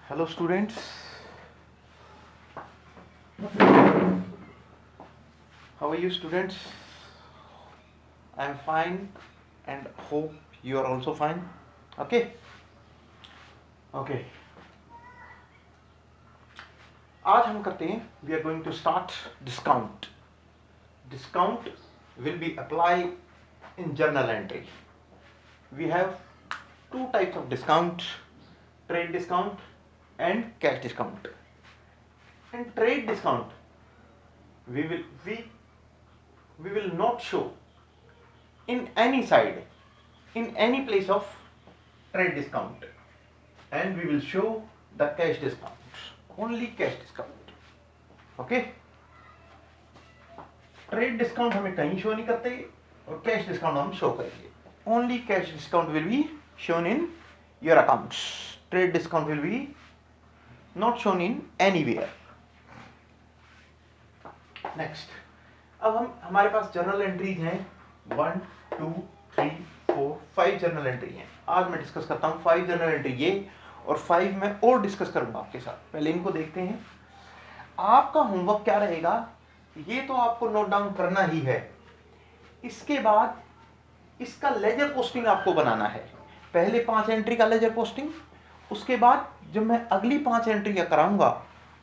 Hello students, how are you students? I am fine and hope you are also fine. Okay. आज हम करते हैं, we are going to start discount. Discount will be applied in journal entry. We have two types of discount, trade discount and cash discount. In trade discount, we will not show in any side, in any place of trade discount, and we will show the cash discount, only cash discount. Okay. Trade discount हमें कहीं show नहीं करते और cash discount हम show करेंगे. Only cash discount will be shown in your accounts. Trade discount will be not shown in anywhere. Next, अब हमारे पास journal entries हैं 1 2 3 4 5 जर्नल एंट्री हैं. आज मैं डिस्कस करता हूँ 5 जर्नल एंट्री ये, और 5 मैं और डिस्कस करूंगा आपके साथ. पहले इनको देखते हैं. आपका होमवर्क क्या रहेगा, ये तो आपको नोट डाउन करना ही है. इसके बाद इसका लेजर पोस्टिंग आपको बनाना है. पहले 5 एंट्री का लेजर पोस्टिंग, उसके बाद जब मैं अगली 5 एंट्री का कराऊंगा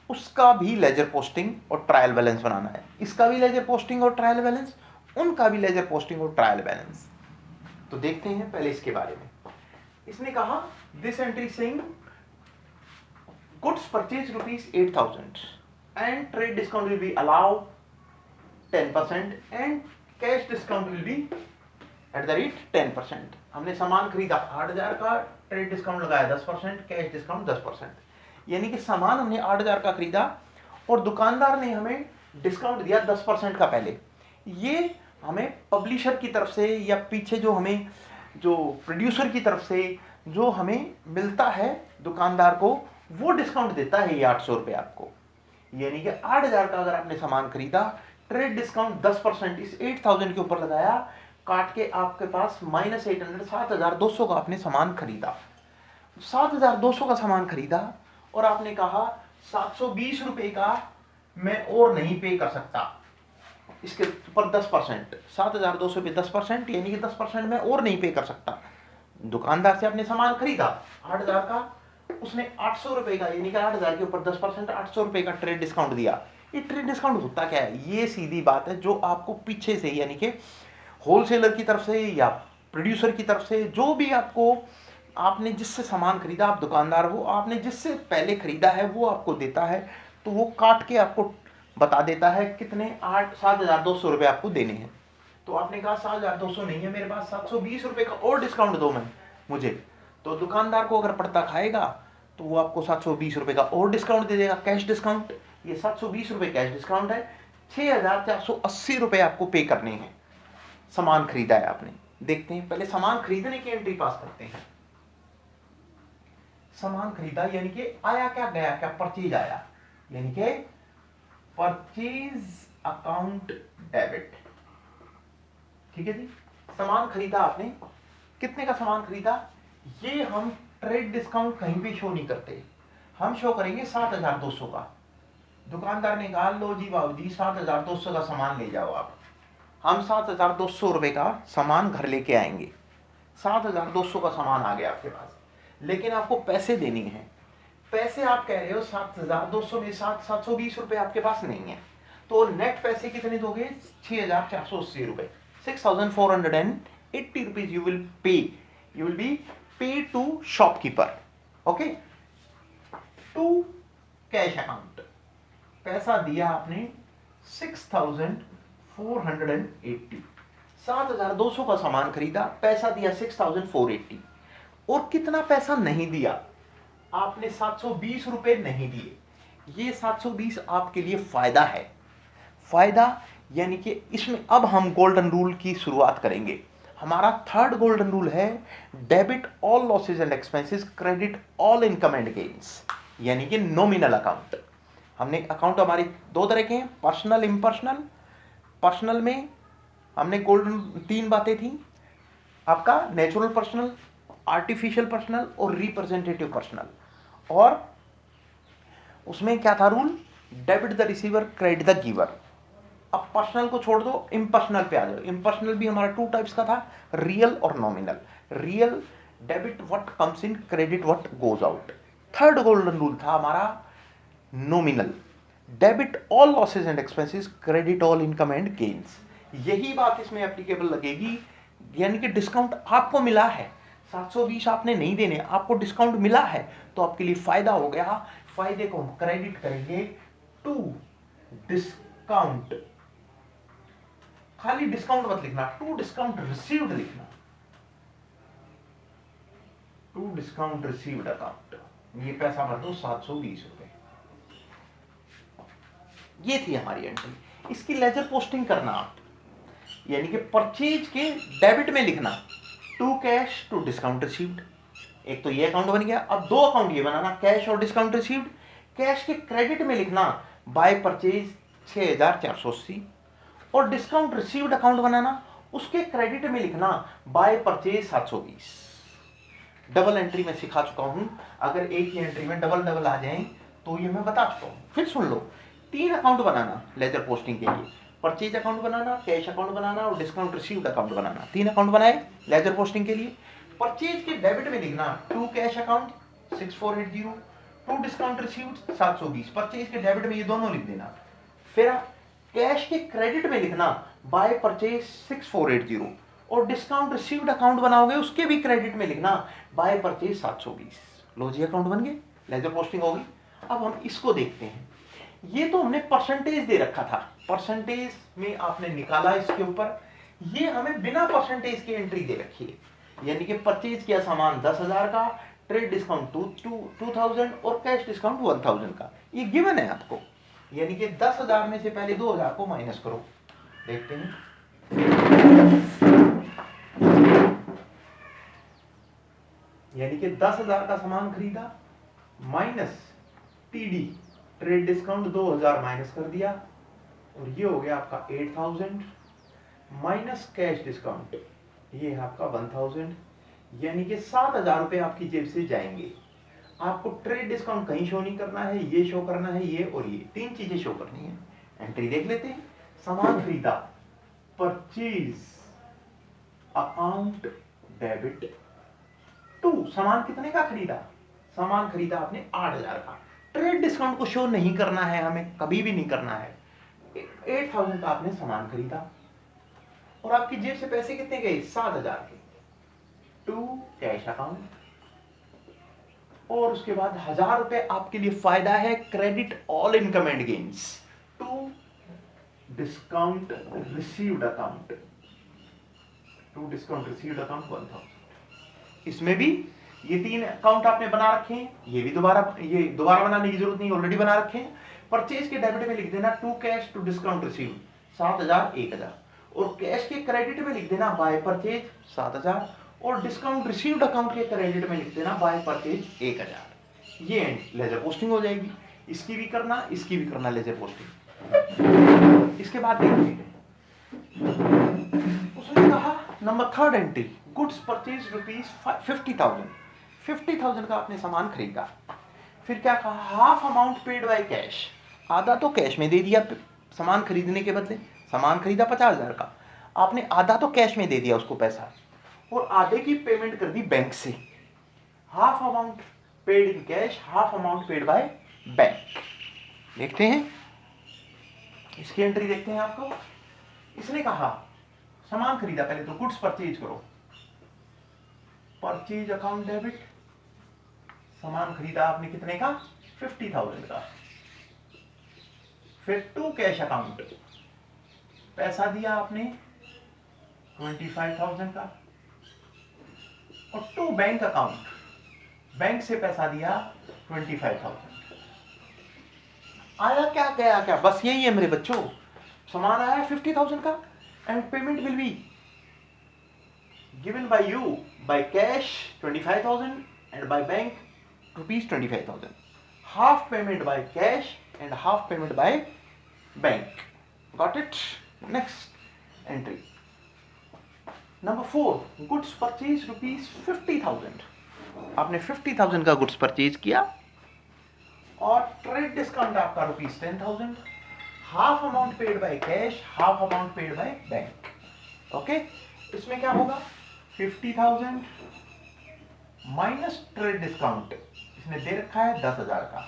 उसका भी लेजर पोस्टिंग और ट्रायल बैलेंस बनाना है. इसका भी लेजर पोस्टिंग और ट्रायल बैलेंस, उनका भी लेजर पोस्टिंग और ट्रायल बैलेंस. तो देखते हैं पहले इसके बारे में. इसने कहा this entry saying goods purchase ₹8,000 and trade discount will be allowed 10% and cash discount will be at the rate 10%. हमने सामान खरीदा 8,000 का, ट्रेड डिस्काउंट लगाया 10%, कैश डिस्काउंट 10%. यानी कि सामान हमने 8,000 का खरीदा और दुकानदार ने हमें डिस्काउंट दिया 10% का. पहले ये हमें पब्लिशर की तरफ से या पीछे जो हमें जो प्रोड्यूसर की तरफ से जो हमें मिलता है दुकानदार को, वो डिस्काउंट देता है ये 800 रुपये आपको. यानी कि 8,000 का अगर आपने सामान खरीदा, ट्रेड डिस्काउंट 10% इस 8,000 के ऊपर लगाया, काट के आपके पास -800 7,200 का आपने सामान खरीदा. 7,200 का सामान खरीदा और आपने कहा 720 रुपए का मैं और नहीं पे कर सकता, इसके ऊपर 10%, 7,200 पे 10%, यानी कि 10% मैं और नहीं पे कर सकता. दुकानदार से आपने सामान खरीदा 8,000 का, उसने 800 रुपए का, यानी कि 8,000 के ऊपर 10% 800 रुपए का ट्रेड डिस्काउंट दिया. ये ट्रेड डिस्काउंट होता क्या है? ये सीधी बात है, जो आपको पीछे से यानी कि होलसेलर की तरफ से या प्रोड्यूसर की तरफ से, जो भी आपको, आपने जिससे सामान खरीदा, आप दुकानदार हो, आपने जिससे पहले खरीदा है वो आपको देता है, तो वो काट के आपको बता देता है कितने 7,200 रुपये आपको देने हैं. तो आपने कहा 7,200 नहीं है मेरे पास, 720 रुपये का और डिस्काउंट दो मुझे. तो दुकानदार को अगर पड़ता खाएगा तो वो आपको 720 रुपये का और डिस्काउंट दे देगा, कैश डिस्काउंट. ये 720 रुपये कैश डिस्काउंट है. 6,480 रुपये आपको पे करने हैं. सामान खरीदा है आपने. देखते हैं पहले सामान खरीदने की एंट्री पास करते हैं. सामान खरीदा यानी कि आया क्या, गया क्या, परचेज आया, यानी कि परचेज अकाउंट डेबिट. ठीक है जी. सामान खरीदा आपने, कितने का सामान खरीदा, ये हम ट्रेड डिस्काउंट कहीं भी शो नहीं करते, हम शो करेंगे 7,200 का. दुकानदार ने कहा लो जी बाबू जी 7,200 का सामान ले जाओ आप. हम 7,200 रुपये का सामान घर लेके आएंगे. 7,200 का सामान आ गया आपके पास, लेकिन आपको पैसे देने हैं. पैसे आप कह रहे हो 7,200 में 720 रुपये आपके पास नहीं है, तो नेट पैसे कितने दोगे, 6,480 रुपये. 6,480 rupees you will pay, you will be pay to shopkeeper. Okay, to cash account. पैसा दिया आपने 6,480. 7,200 का सामान खरीदा, पैसा दिया 6,480. और कितना पैसा नहीं दिया आपने, 720 रुपए नहीं दिए. ये 720 आपके लिए फायदा है. फायदा यानी कि इसमें अब हम गोल्डन रूल की शुरुआत करेंगे. हमारा थर्ड गोल्डन रूल है debit all losses and expenses, credit all income and gains, यानी कि नॉमिनल अकाउंट. हमने अकाउंट हमारे दो तरह के हैं, पर्सनल, इम्पर्सनल. पर्सनल में हमने गोल्डन 3 बातें थी आपका, नेचुरल पर्सनल, आर्टिफिशियल पर्सनल और रिप्रेजेंटेटिव पर्सनल. और उसमें क्या था rule, debit the receiver credit the giver. अब पर्सनल को छोड़ दो, इम्पर्सनल पे आ जाओ। इम्पर्सनल भी हमारा 2 टाइप्स का था, रियल और nominal. Real debit what comes in, credit what goes out. Third golden rule था हमारा nominal, debit all losses and expenses, credit all income and gains. यही बात इसमें एप्लीकेबल लगेगी, यानी कि डिस्काउंट आपको मिला है, 720 आपने नहीं देने, आपको डिस्काउंट मिला है तो आपके लिए फायदा हो गया। फायदे को हम क्रेडिट करेंगे टू डिस्काउंट, खाली डिस्काउंट मत लिखना, टू डिस्काउंट रिसीव्ड लिखना, टू डिस्काउंट रिसीव्ड अकाउंट। ये पैसा भर दो 720 रुपए। ये थी हमारी एंट्री। इसकी लेजर पोस्टिंग करना आप, यानी कि परचेज के डेबिट में लिखना to cash to discount received. एक तो ये अकाउंट बन गया। अब 2 अकाउंट ये बनाना, कैश और डिस्काउंट रिसीव्ड। कैश के क्रेडिट में लिखना बाय परचेज 6480, और डिस्काउंट रिसीव्ड अकाउंट बनाना, उसके क्रेडिट में लिखना बाय परचेज 720। डबल एंट्री में सिखा चुका हूं, अगर एक ही एंट्री में डबल डबल आ जाए तो ये मैं बता चुका हूं। फिर सुन लो, 3 अकाउंट बनाना लेजर पोस्टिंग के लिए, परचेज अकाउंट बनाना, कैश अकाउंट बनाना और डिस्काउंट रिसीव्ड अकाउंट बनाना। 3 अकाउंट बनाए लेजर पोस्टिंग के लिए। परचेज के डेबिट में लिखना to cash account 6480, to discount received 720। परचेज के डेबिट में ये दोनों लिख देना। फिर कैश के क्रेडिट में लिखना बाय परचेज 6480, और डिस्काउंट रिसीव्ड अकाउंट बनाओगे उसके भी क्रेडिट में लिखना बाय परचेज 720। लो जी, अकाउंट बन गए, लेजर पोस्टिंग हो गई। अब हम इसको देखते हैं। ये तो हमने परसेंटेज दे रखा था, परसेंटेज में आपने निकाला इसके ऊपर। ये हमें बिना परसेंटेज की एंट्री दे रखी है, यानी कि परचेज किया सामान 10,000 का, ट्रेड डिस्काउंट 2000 और कैश डिस्काउंट 1000 का। ये गिवन है आपको, यानी कि 10,000 में से पहले 2000 को माइनस करो। देखते हैं, यानी कि 10,000 का सामान खरीदा minus TD, trade discount 2000 minus कर दिया, और ये हो गया आपका 8000 माइनस कैश डिस्काउंट, ये है आपका 1000, यानी कि 7000 रुपए आपकी जेब से जाएंगे। आपको ट्रेड डिस्काउंट कहीं शो नहीं करना है, ये शो करना है, ये और ये 3 चीजें शो करनी है। एंट्री देख लेते हैं। सामान खरीदा, परचेज अकाउंट डेबिट टू, सामान कितने का खरीदा, सामान खरीदा आपने 8000 का। ट्रेड डिस्काउंट को शो नहीं करना है, हमें कभी भी नहीं करना है। 8000 का आपने सामान खरीदा और आपकी जेब से पैसे कितने गए, 7000 के, टू कैश अकाउंट, और उसके बाद 1000 रुपए आपके लिए फायदा है, credit all income and gains to discount received account, to discount received account 1000। इसमें भी ये 3 अकाउंट आपने बना रखे हैं, ये भी दोबारा बनाने की जरूरत नहीं, ऑलरेडी बना रखे हैं। परचेज के डेबिट में लिख देना to cash to discount received 7000 1000, और कैश के क्रेडिट में लिख देना बाय परचेज 7000, और डिस्काउंट रिसीव्ड अकाउंट के क्रेडिट में लिख देना बाय परचेज 1000। ये लेजर पोस्टिंग हो जाएगी। इसकी भी करना, इसकी भी करना लेजर पोस्टिंग। इसके बाद देखिए, उसने कहा नंबर 3 एंट्री, गुड्स परचेज ₹50,000, 50,000 का आपने सामान खरीदा। फिर क्या कहा, half amount paid by cash, आधा तो कैश में दे दिया सामान खरीदने के बदले। सामान खरीदा 50,000 का, आपने आधा तो कैश में दे दिया उसको पैसा, और आधे की पेमेंट कर दी बैंक से। Half amount paid in cash, half amount paid by bank. देखते हैं इसकी एंट्री, देखते हैं आपको। इसने कहा सामान खरीदा, पहले तो गुड्स परचेज करो, परचेज अकाउंट डेबिट, सामान खरीदा आपने कितने का, 50,000 का। फिर टू कैश अकाउंट, पैसा दिया आपने 25,000 का, और टू बैंक अकाउंट, बैंक से पैसा दिया 25,000। आया क्या गया क्या, बस यही है मेरे बच्चों। सामान आया 50,000 का, and payment will be given by you by cash 25,000 and by bank ₹25,000. Half payment by cash and half payment by bank. Got it? Next entry. Number 4, goods purchase ₹50,000. आपने 50,000 का गुड्स परचेज किया और ट्रेड डिस्काउंट आपका ₹10,000, half amount paid by cash, half amount paid by bank. Okay, इसमें क्या होगा 50,000 minus trade discount, इसने दे रखा है 10,000 का,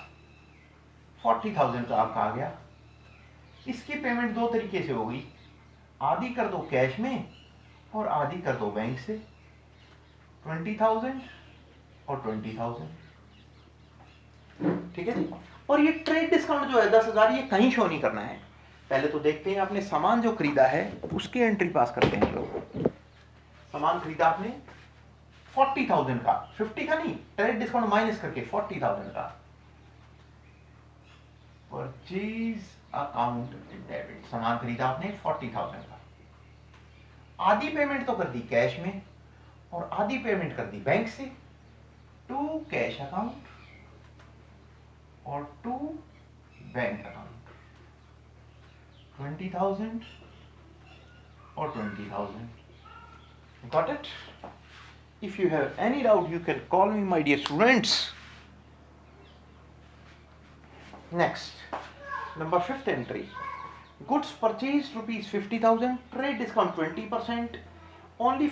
40,000 का आपका आ गया। इसकी पेमेंट दो तरीके से होगी, आधी कर दो कैश में और आधी कर दो बैंक से, 20,000 और 20,000। ठीक है जी। और ये ट्रेड डिस्काउंट जो है 10,000, ये कहीं शो नहीं करना है। पहले तो देखते हैं आपने सामान जो खरीदा है उसकी एंट्री पास करते हैं लोग। सामान खरीदा आपने 40,000 का, 50 का नहीं, ट्रेड डिस्काउंट माइनस करके 40,000 का। परचेज अकाउंट डेबिट, सामान खरीदा आपने 40,000 का, आधी पेमेंट तो कर दी कैश में और आधी पेमेंट कर दी बैंक से, टू कैश अकाउंट और टू बैंक अकाउंट, 20,000 और 20,000। Got it? If you have any doubt, you can call me, my dear students. Next, number 5th entry. Goods purchased ₹50,000, trade discount 20%, only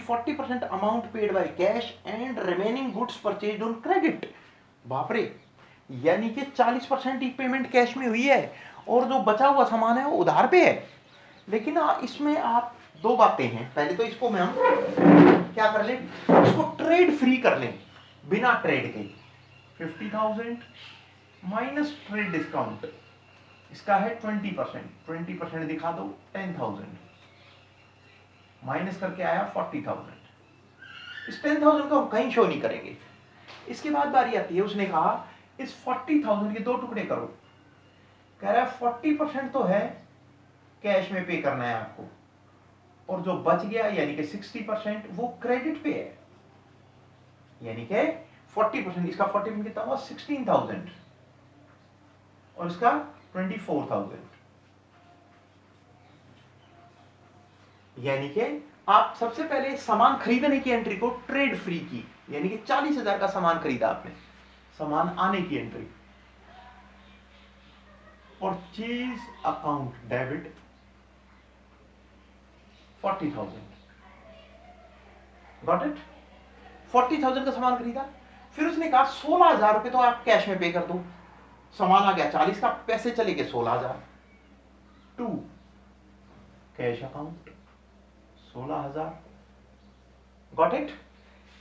40% amount paid by cash and remaining goods purchased on credit. बाप रे, यानी कि 40% ही payment cash में हुई है और जो बचा हुआ सामान है वो उधार पे है। लेकिन इसमें आप दो बातें हैं, पहले तो इसको हम क्या कर लें, इसको ट्रेड फ्री कर लें बिना ट्रेड के। 50,000 माइनस ट्रेड डिस्काउंट, इसका है 20%, 20% दिखा दो 10,000, माइनस करके आया 40,000। इस 10,000 को हम कहीं शो नहीं करेंगे। इसके बाद बारी आती है, उसने कहा इस 40,000 के दो टुकड़े करो। कह रहा है 40% तो है कैश में पे करना है आपको, और जो बच गया यानी कि 60% वो क्रेडिट पे है, यानी कि 40%, इसका 40% कितना हुआ 16,000 और इसका 24,000। यानी कि आप सबसे पहले सामान खरीदने की एंट्री को ट्रेड फ्री की, यानी कि 40,000 का सामान खरीदा आपने, सामान आने की entry. Purchase account debit 40,000, got it. 40,000 का सामान खरीदा, फिर उसने कहा 16,000 रुपए तो आप कैश में पे कर दो। सामान आ गया 40 का, पैसे चले गए 16,000, to cash account 16,000, got it.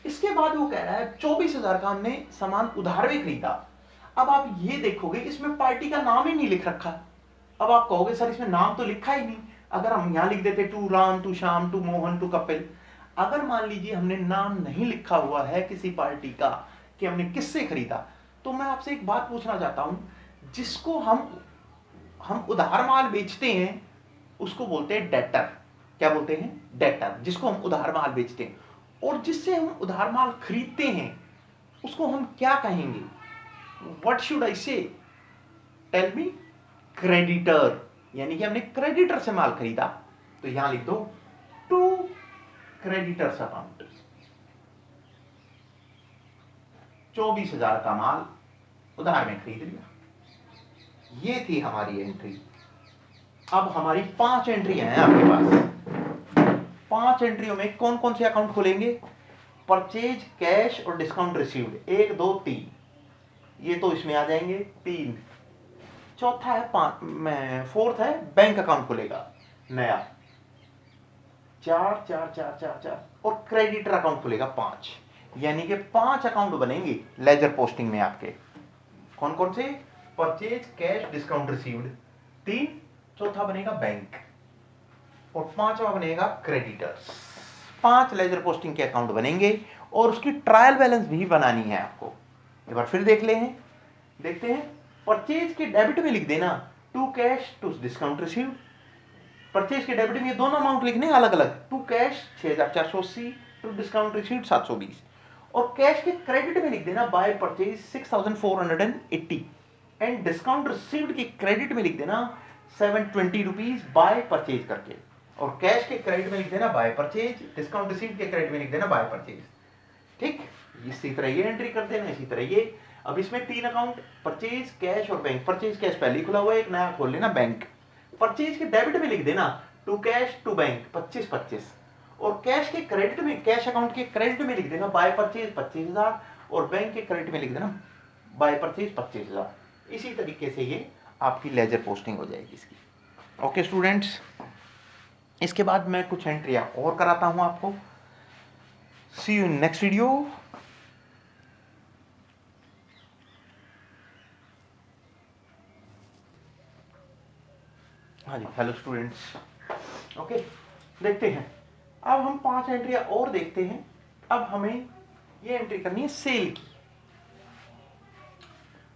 इसके बाद वो कह रहा है 24,000 का हमने सामान उधार में खरीदा। अब आप ये देखोगे इसमें पार्टी का नाम ही नहीं लिख रखा। अब आप कहोगे सर इसमें नाम तो लिखा ही नहीं, अगर हम यहां लिख देते to Ram, to Shyam, to Mohan, to Kapil. अगर मान लीजिए हमने नाम नहीं लिखा हुआ है किसी पार्टी का कि हमने किससे खरीदा, तो मैं आपसे एक बात पूछना चाहता हूं, जिसको हम उधार माल बेचते हैं उसको बोलते हैं डेटर। क्या बोलते हैं? डेटर, जिसको हम उधार माल बेचते हैं। और जिससे हम उधार माल खरीदते हैं उसको हम क्या कहेंगे? व्हाट शुड आई से? Tell me. क्रेडिटर, यानी कि हमने क्रेडिटर से माल खरीदा, तो यहां लिख दो टू क्रेडिटर्स अकाउंट। 24,000 का माल उधार में खरीद लिया। ये थी हमारी एंट्री। अब हमारी 5 एंट्रियां हैं आपके पास। 5 एंट्रियों में कौन कौन से अकाउंट खुलेंगे? परचेज, कैश और डिस्काउंट रिसीव्ड, 1 2 3, ये तो इसमें आ जाएंगे 3। चौथा है फोर्थ है बैंक अकाउंट खुलेगा नया, 4 4 4 4 4, और क्रेडिटर अकाउंट खुलेगा 5, यानी कि 5 अकाउंट बनेंगे लेजर पोस्टिंग में आपके। कौन कौन से? परचेज, कैश, डिस्काउंट रिसीव्ड 3, चौथा बनेगा बैंक और 5वां बनेगा क्रेडिटर्स। 5 लेजर पोस्टिंग के अकाउंट बनेंगे और उसकी ट्रायल बैलेंस भी बनानी है आपको। एक बार फिर देखते हैं। परचेज के डेबिट में लिख देना to cash, to discount received. Purchase के डेबिट में ये दोनों अमाउंट लिखने अलग अलग, to cash 6,480, to discount received 720। और कैश के क्रेडिट में लिख देना by purchase 6,480 and discount received के क्रेडिट में लिख देना 720 रुपीज बाय परचेज करके। और कैश के क्रेडिट में लिख देना बाय परचेज, डिस्काउंट रिसीव्ड के क्रेडिट में लिख देना बाय परचेज। ठीक, इसी तरह ये एंट्री कर देना, इसी तरह ये। अब इसमें 3 अकाउंट, परचेज कैश और बैंक। परचेज कैश पहले ही खुला हुआ है, एक नया खोल लेना बैंक। परचेज के डेबिट में लिख देना टू कैश टू बैंक 25-25, और कैश के क्रेडिट में, कैश अकाउंट के क्रेडिट में लिख देना बाय परचेज 25,000, और बैंक के क्रेडिट में लिख देना बाय परचेज 25,000। इसी तरीके से ये आपकी लेजर पोस्टिंग हो जाएगी इसकी। ओके स्टूडेंट्स, इसके बाद मैं कुछ एंट्रियां और कराता हूं आपको। सी यू इन नेक्स्ट वीडियो। हाँ जी, हेलो स्टूडेंट्स। ओके, देखते हैं अब हम 5 एंट्रियां और देखते हैं। अब हमें ये एंट्री करनी है सेल की।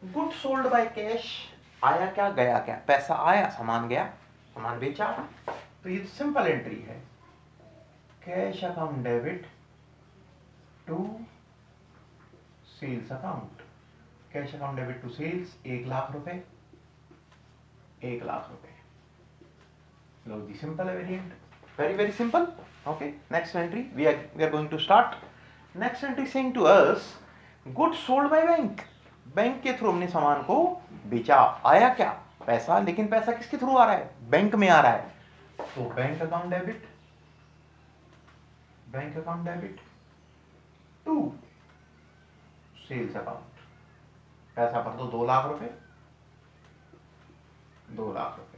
गुड सोल्ड बाय कैश, आया क्या गया क्या, पैसा आया सामान गया, सामान बेचा। तो ये सिंपल एंट्री है, cash account debit to sales account. Cash account debit to sales 1 lakh रुपए, 1 लाख रुपए। लो the simple variant, very very simple. Okay, next entry we are going to start. Next entry saying to us goods sold by bank. Bank के through हमने सामान को बेचा, आया क्या पैसा, लेकिन पैसा किसके थ्रू आ रहा है, बैंक में आ रहा है। तो bank account debit, bank account debit to sales account. पैसा भर दो 2 लाख रुपए, 2 लाख रुपए।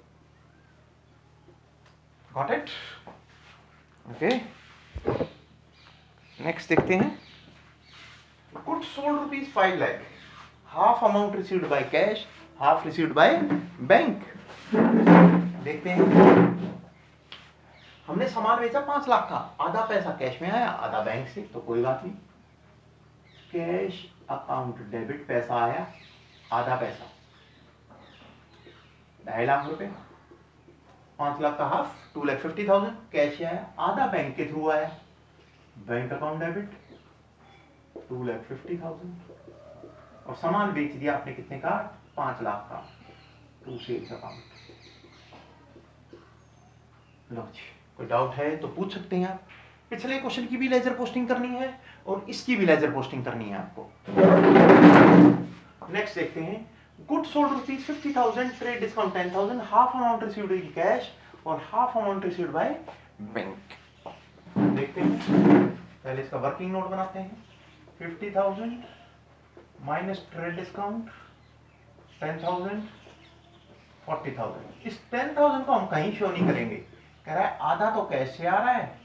Got it? Okay. Next देखते हैं, goods sold rupees 5 lakh, half amount received by cash, half received by bank. देखते हैं, हमने सामान बेचा 5 लाख का, आधा पैसा कैश में आया, आधा बैंक से, तो कोई बात नहीं। कैश अकाउंट डेबिट, पैसा आया, आधा पैसा 2.5 लाख रुपए, 5 लाख का हाफ 2,50,000 कैश आया, आधा बैंक के थ्रू आया, बैंक अकाउंट डेबिट 2,50,000, और सामान बेच दिया आपने कितने का, 5 लाख का, टू सेल्स अकाउंट। लो जी, कोई डाउट है तो पूछ सकते हैं आप। पिछले क्वेश्चन की भी लेजर पोस्टिंग करनी है और इसकी भी लेजर पोस्टिंग करनी है आपको। नेक्स्ट देखते हैं, good sold rupees 50,000, trade discount 10,000, half amount received in cash और half amount received by bank. देखते हैं, पहले इसका वर्किंग नोट बनाते हैं। 50,000 माइनस ट्रेड डिस्काउंट 10,000, 40,000। इस 10,000 को हम कहीं शो नहीं करेंगे, कह रहा है आधा तो कैश से आ रहा है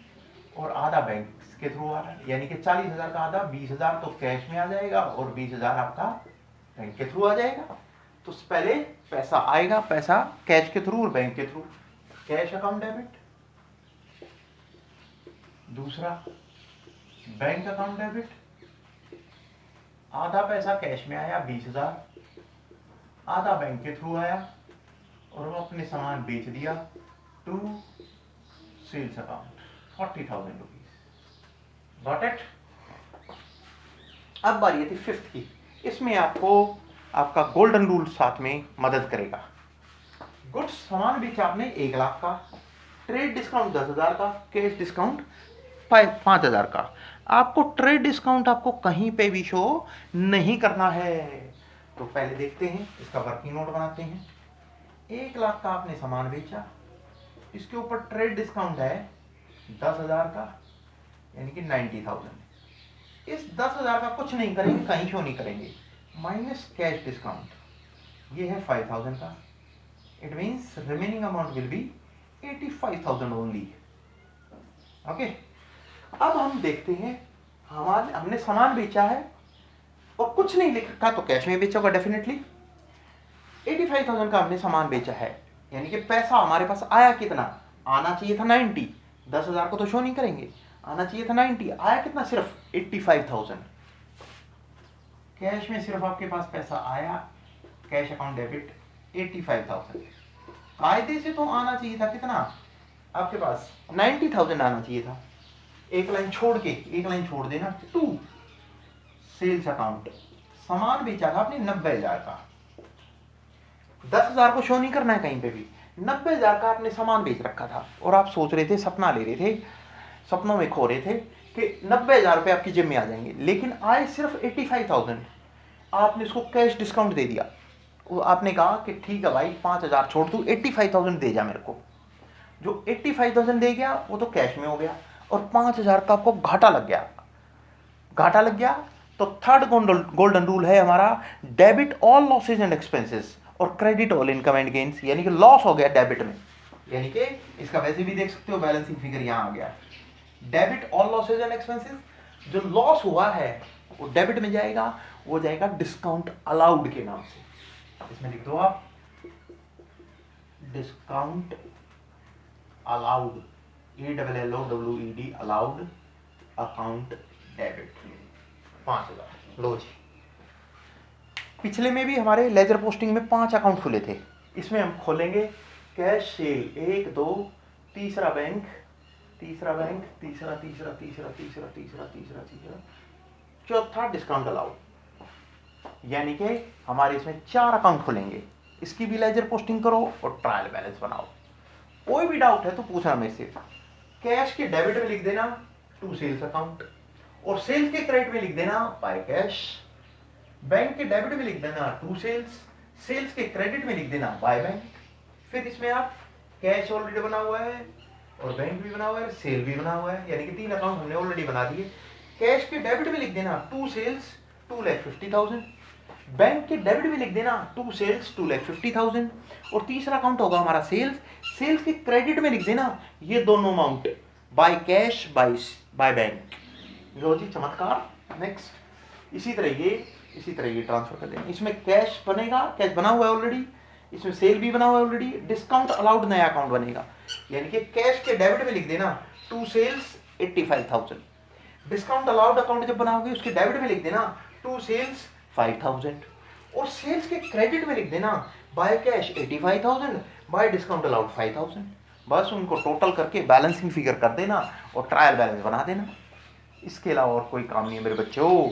और आधा बैंक के थ्रू आ रहा है, यानी कि 40,000 का आधा 20,000 तो कैश में आ जाएगा और 20,000 आपका बैंक के थ्रू आ जाएगा। तो पहले पैसा आएगा, पैसा कैश के थ्रू और बैंक के थ्रू। कैश अकाउंट डेबिट, दूसरा बैंक अकाउंट डेबिट, आधा पैसा कैश में आया 20,000, आधा बैंक के थ्रू आया और वो अपने सामान बेच दिया to sales account 40,000 rupees. Got it? अब बारी थी 5th की। इसमें आपको आपका गोल्डन रूल साथ में मदद करेगा। गुड्स सामान बेचा आपने 1 लाख का, ट्रेड डिस्काउंट 10,000 का, कैश डिस्काउंट 5,000 का। आपको ट्रेड डिस्काउंट आपको कहीं पे भी शो नहीं करना है। तो पहले देखते हैं, इसका वर्किंग नोट बनाते हैं। 1 लाख का आपने सामान बेचा, इसके ऊपर ट्रेड डिस्काउंट है 10,000 का, यानी कि 90,000। इस 10,000 का कुछ नहीं करेंगे, कहीं शो नहीं करेंगे, माइनस कैश डिस्काउंट, ये है 5,000 का। It means remaining amount will be 85,000 only. Okay, अब हम देखते हैं, हमने सामान बेचा है और कुछ नहीं लिख रखा, तो कैश में बेचा होगा डेफिनेटली। 85,000 का हमने सामान बेचा है, यानी कि पैसा हमारे पास आया कितना, आना चाहिए था 90, 10,000 को तो शो नहीं करेंगे, आना चाहिए था 90, आया कितना, सिर्फ 85,000। कैश में सिर्फ आपके पास पैसा आया, कैश अकाउंट डेबिट 85,000। कायदे से तो आना चाहिए था कितना, आपके पास 90,000 आना चाहिए था। एक लाइन छोड़ देना, टू सेल्स अकाउंट। सामान बेचा था आपने 90,000 का, 10,000 को शो नहीं करना है कहीं पे भी, 90,000 का आपने सामान बेच रखा था और आप सोच रहे थे, सपना ले रहे थे, सपनों में खो रहे थे कि 90,000 रुपये आपकी जेब में आ जाएंगे, लेकिन आए सिर्फ 85,000। आपने इसको कैश डिस्काउंट दे दिया, आपने कहा कि ठीक है भाई 5,000 छोड़ तू, 85,000 दे जा मेरे को। जो 85,000 दे गया वो तो कैश में हो गया, और 5,000 का आपको घाटा लग गया। घाटा लग गया तो थर्ड गोल्डन रूल है हमारा, debit all losses and expenses और credit all income and gains. यानी कि लॉस हो गया डेबिट में, यानी कि इसका वैसे भी देख सकते हो बैलेंसिंग फिगर यहां आ गया, debit all losses and expenses. जो लॉस हुआ है वो डेबिट में जाएगा, वो जाएगा डिस्काउंट अलाउड के नाम से। इसमें लिख दो आप discount allowed, ALLOWED allowed account debit 5,000। लो जी, पिछले में भी हमारे लेजर पोस्टिंग में 5 अकाउंट खुले थे, इसमें हम खोलेंगे कैश सेल 1 2, तीसरा बैंक, तीसरा बैंक, तीसरा तीसरा तीसरा तीसरा तीसरा तीसरा तीसरा, चौथा डिस्काउंट अलाउड। यानी कि हमारे इसमें 4 अकाउंट खुलेंगे। इसकी भी लेजर पोस्टिंग करो और ट्रायल बैलेंस बनाओ। कोई भी डाउट है तो पूछना मेरे से। कैश के डेबिट में लिख देना टू सेल्स अकाउंट, और सेल्स के क्रेडिट में लिख देना बाय कैश। बैंक के डेबिट में लिख देना टू सेल्स, सेल्स के क्रेडिट में लिख देना बाय बैंक। फिर इसमें आप कैश ऑलरेडी बना हुआ है और बैंक भी बना हुआ है, सेल भी बना हुआ है, यानी कि 3 अकाउंट हमने ऑलरेडी बना दिए। कैश के डेबिट में लिख देना टू सेल्स 2,50,000, बैंक के डेबिट में लिख देना टू सेल्स 2,50,000, और तीसरा अकाउंट होगा हमारा सेल्स, सेल्स के क्रेडिट में लिख देना ये दोनों amount by cash by bank. लो जी चमत्कार। नेक्स्ट इसी तरह ये ट्रांसफर कर देंगे। इसमें कैश बनेगा, कैश बना हुआ है ऑलरेडी, इसमें सेल भी बना हुआ है ऑलरेडी, डिस्काउंट अलाउड नया अकाउंट बनेगा। यानी कि कैश के डेबिट में लिख देना to sales 85,000, discount allowed account जब बनाओगे उसके डेबिट में लिख देना टू सेल्स 5,000, और सेल्स के क्रेडिट में लिख देना by cash 85,000, bye discount allowed 5,000। बस उनको टोटल करके बैलेंसिंग फिगर कर देना और ट्रायल बैलेंस बना देना। इसके अलावा और कोई काम नहीं है मेरे बच्चों।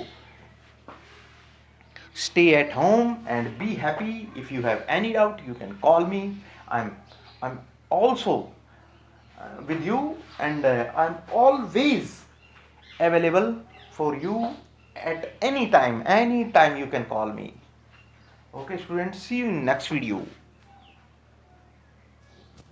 Stay at home and be happy. If you have any doubt, you can call me. I'm also with you, and I'm always available for you at any time. Any time you can call me. Okay, students. See you in next video.